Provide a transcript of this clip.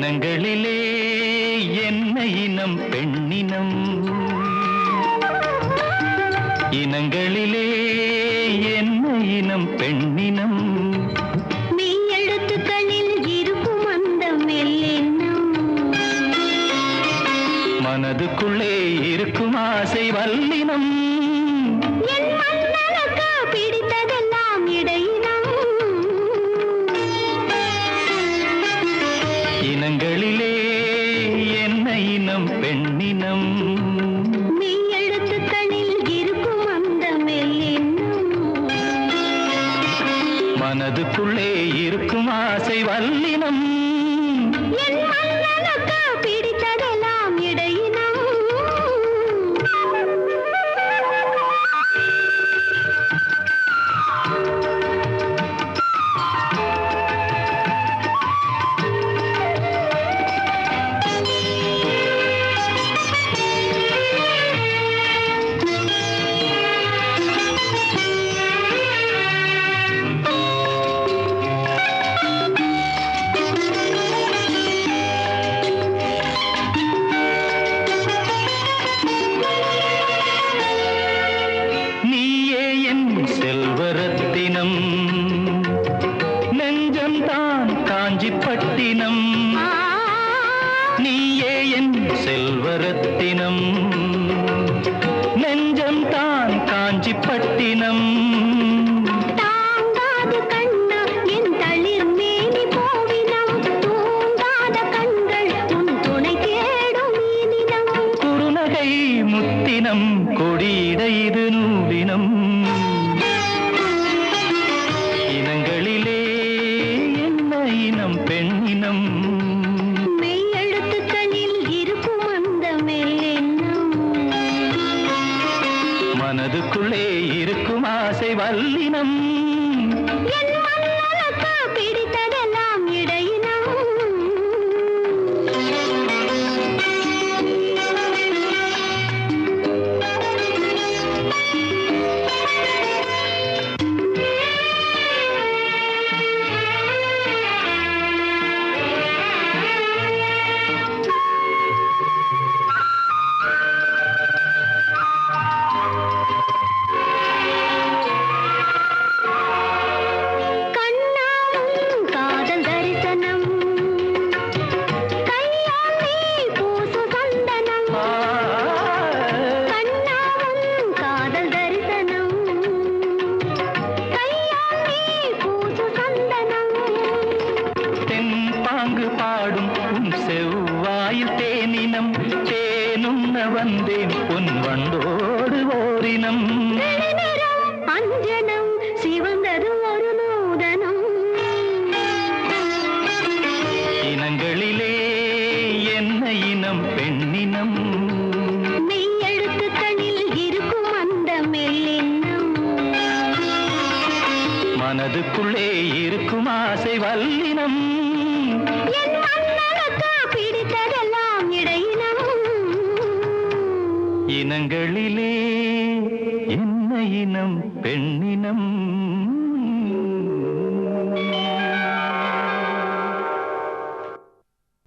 இனங்களிலே என்ன இனம் பெண்ணினம், இனங்களிலே என்ன இனம் பெண்ணினம், மெய் எழுத்துக்களில் இருக்கும் அந்த மெல்லினம், மனதுக்குள்ளே இருக்கும் ஆசை வல்லினம், என் மன்னனுக்கு பிடித்ததெல்லாம் இடையினம், இனங்களிலே என்ன இனம் பெண்ணினம், மெய் எழுத்துக்களில் இருக்கும் அந்த மெல்லினம், மனதுக்குள்ளே இருக்கும் ஆசை வல்லினம், என் மன்னனுக்கு பிடித்ததெல்லாம் இடையினம். நீயே என் செல்வரத்தினம், நெஞ்சம்தான் காஞ்சிப்பட்டினம், நீயே என் செல்வரத்தினம், நெஞ்சம்தான் காஞ்சிப்பட்டினம், தாங்காது கண்ணா என் தளிர் மேனி போவினம், தூங்காத கண்கள் உன் துணை தேடும் மீனினம், குறுநகை முத்தினம், கொடியிட இது நூலினம், இனங்களிலே என்ன இனம் பெண்ணினம், மெய் எழுத்துக்களில் இருக்கும் அந்த மெல்லினம், மனதுக்குள்ளே இருக்கும் ஆசை வல்லினம், என் மன்னனுக்கு பிடித்ததெல்லாம் இடையினம். கண்ணாவும் காதல் தரிசனம், கையால் நீ பூசும் சந்தனம், கண்ணாவும் காதல் தரிசனம், கையால் நீ பூசும் சந்தனம், தென் பாங்கு பாடும் உன் செவ்வாயில் தேனினம், தேனுண்ண வந்தேன் பொன் வண்டோடு ஓரினம், நிறம் அஞ்சனம் சிவந்தது ஒரு நூதனம், இனங்களிலே என்ன இனம் பெண்ணினம், மெய் எழுத்துக்களில் இருக்கும் அந்த மெல்லினம், மனதுக்குள்ளே இருக்கும் ஆசை வல்லினம், என் மன்னனுக்கு பிடித்ததெல்லாம் இடையினம், இனங்களிலே என்ன இனம் பெண்ணினம்.